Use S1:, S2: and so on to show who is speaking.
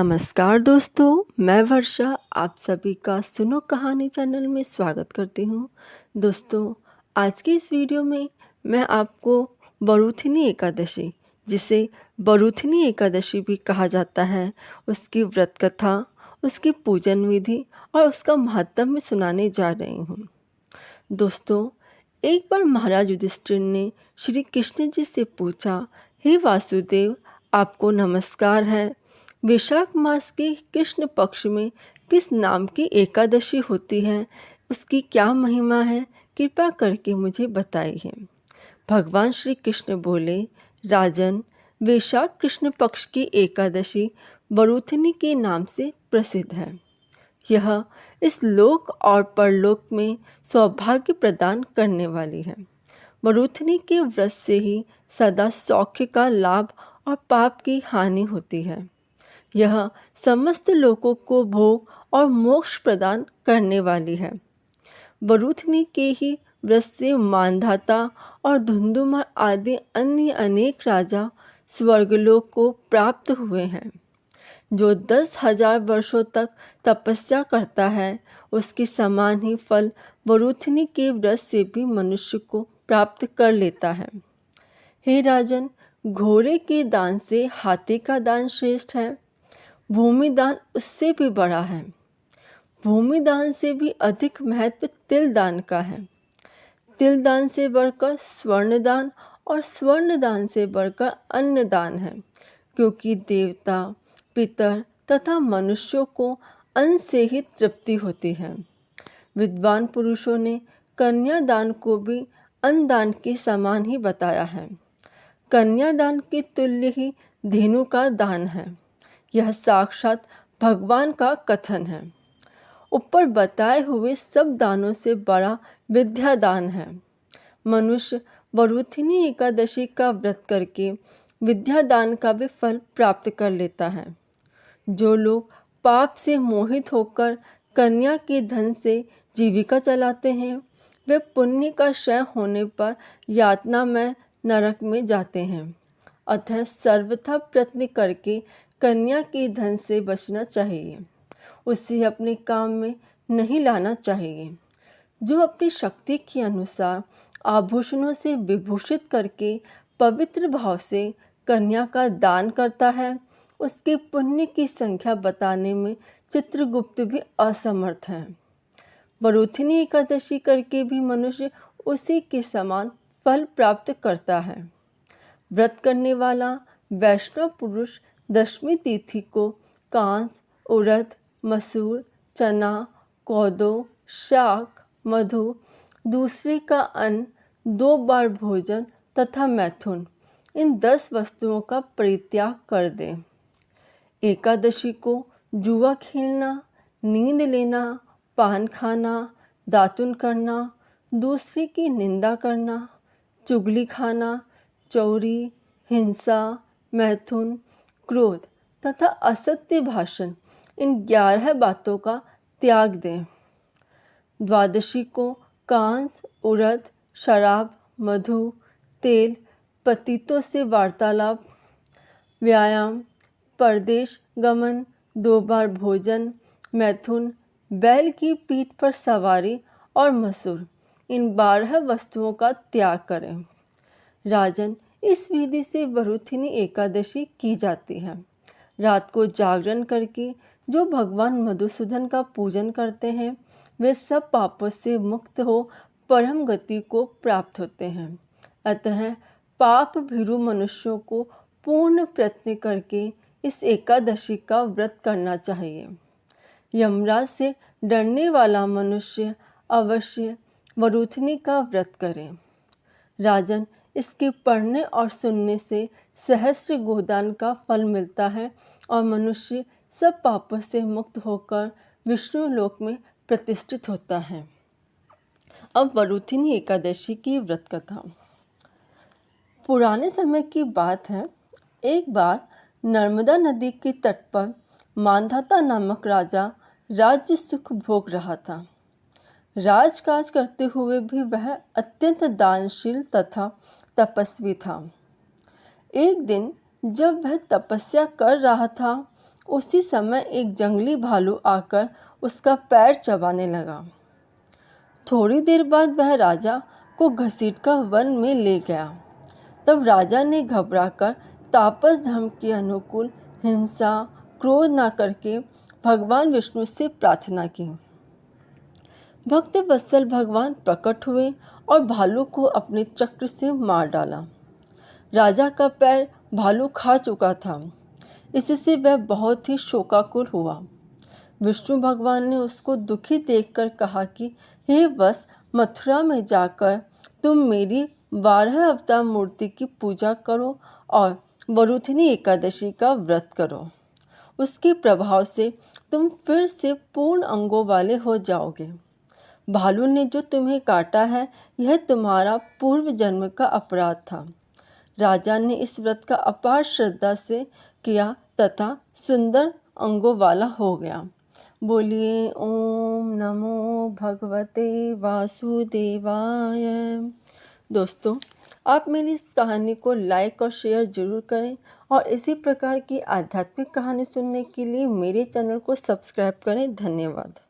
S1: नमस्कार दोस्तों, मैं वर्षा आप सभी का सुनो कहानी चैनल में स्वागत करती हूँ। दोस्तों, आज की इस वीडियो में मैं आपको वरुथिनी एकादशी, जिसे वरुथिनी एकादशी भी कहा जाता है, उसकी व्रत कथा, उसकी पूजन विधि और उसका महत्व में सुनाने जा रही हूँ। दोस्तों, एक बार महाराज युधिष्ठिर ने श्री कृष्ण जी से पूछा, हे वासुदेव, आपको नमस्कार है। वैशाख मास के कृष्ण पक्ष में किस नाम की एकादशी होती है, उसकी क्या महिमा है, कृपा करके मुझे बताइए। भगवान श्री कृष्ण बोले, राजन, वैशाख कृष्ण पक्ष की एकादशी वरुथिनी के नाम से प्रसिद्ध है। यह इस लोक और परलोक में सौभाग्य प्रदान करने वाली है। वरुथिनी के व्रत से ही सदा सौख्य का लाभ और पाप की हानि होती है। यह समस्त लोगों को भोग और मोक्ष प्रदान करने वाली है। वरुथिनी के ही व्रत से मानधाता और धुंधुमार आदि अन्य अनेक राजा स्वर्गलोक को प्राप्त हुए हैं। जो 10,000 वर्षों तक तपस्या करता है, उसके समान ही फल वरुथिनी के व्रत से भी मनुष्य को प्राप्त कर लेता है। हे राजन, घोड़े के दान से हाथी का दान श्रेष्ठ है। भूमि दान उससे भी बड़ा है। भूमि दान से भी अधिक महत्व तिल दान का है। तिल दान से बढ़कर स्वर्ण दान और स्वर्ण दान से बढ़कर अन्न दान है, क्योंकि देवता, पितर तथा मनुष्यों को अन्न से ही तृप्ति होती है। विद्वान पुरुषों ने कन्यादान को भी अन्न दान के समान ही बताया है। कन्यादान के तुल्य ही धेनु का दान है। यह साक्षात भगवान का कथन है। ऊपर बताए हुए सब दानों से बड़ा विद्या दान है। मनुष्य वरुथिनी एकादशी का व्रत करके विद्या दान का भी फल प्राप्त कर लेता है। जो लोग पाप से मोहित होकर कन्या के धन से जीविका चलाते हैं, वे पुण्य का क्षय होने पर यातना में नरक में जाते हैं। अतः सर्वथा प्रयत्न करके कन्या के धन से बचना चाहिए। उसे अपने काम में नहीं लाना चाहिए। जो अपनी शक्ति के अनुसार आभूषणों से विभूषित करके पवित्र भाव से कन्या का दान करता है, उसके पुण्य की संख्या बताने में चित्रगुप्त भी असमर्थ है। वरुथिनी एकादशी करके भी मनुष्य उसी के समान फल प्राप्त करता है। व्रत करने वाला वैष्णव पुरुष दशमी तिथि को कांस, उड़द, मसूर, चना, कोदो, शाक, मधु, दूसरे का अन्न, 2 बार भोजन तथा मैथुन, इन 10 वस्तुओं का परित्याग कर दे। एकादशी को जुआ खेलना, नींद लेना, पान खाना, दातुन करना, दूसरे की निंदा करना, चुगली खाना, चोरी, हिंसा, मैथुन, क्रोध तथा असत्य भाषण, इन 11 बातों का त्याग दें। द्वादशी को कांस, उड़द, शराब, मधु, तेल, पतितों से वार्तालाप, व्यायाम, परदेश गमन, 2 बार भोजन, मैथुन, बैल की पीठ पर सवारी और मसूर, इन 12 वस्तुओं का त्याग करें। राजन, इस विधि से वरुथिनी एकादशी की जाती है। रात को जागरण करके जो भगवान मधुसूदन का पूजन करते हैं, वे सब पापों से मुक्त हो परम गति को प्राप्त होते हैं। अतः पाप भीरु मनुष्यों को पूर्ण प्रयत्न करके इस एकादशी का व्रत करना चाहिए। यमराज से डरने वाला मनुष्य अवश्य वरुथिनी का व्रत करें। राजन, इसके पढ़ने और सुनने से सहस्र गोदान का फल मिलता है और मनुष्य सब पापों से मुक्त होकर विष्णु लोक में प्रतिष्ठित होता है। अब वरुथिनी एकादशी की व्रत कथा। पुराने समय की बात है। एक बार नर्मदा नदी के तट पर मांधाता नामक राजा राज्य सुख भोग रहा था। राजकाज करते हुए भी वह अत्यंत दानशील तथा तपस्वी था। एक दिन जब वह तपस्या कर रहा था, उसी समय एक जंगली भालू आकर उसका पैर चबाने लगा। थोड़ी देर बाद वह राजा को घसीटकर वन में ले गया। तब राजा ने घबराकर तापस धर्म के अनुकूल हिंसा क्रोध न करके भगवान विष्णु से प्रार्थना की। भक्त वत्सल भगवान प्रकट हुए और भालू को अपने चक्र से मार डाला। राजा का पैर भालू खा चुका था, इससे वह बहुत ही शोकाकुल हुआ। विष्णु भगवान ने उसको दुखी देखकर कहा कि हे वत्स, मथुरा में जाकर तुम मेरी 12 अवतार मूर्ति की पूजा करो और वरुथिनी एकादशी का व्रत करो। उसके प्रभाव से तुम फिर से पूर्ण अंगों वाले हो जाओगे। भालू ने जो तुम्हें काटा है, यह तुम्हारा पूर्व जन्म का अपराध था। राजा ने इस व्रत का अपार श्रद्धा से किया तथा सुंदर अंगों वाला हो गया। बोलिए ओम नमो भगवते वासुदेवाय। दोस्तों, आप मेरी इस कहानी को लाइक और शेयर जरूर करें और इसी प्रकार की आध्यात्मिक कहानी सुनने के लिए मेरे चैनल को सब्सक्राइब करें। धन्यवाद।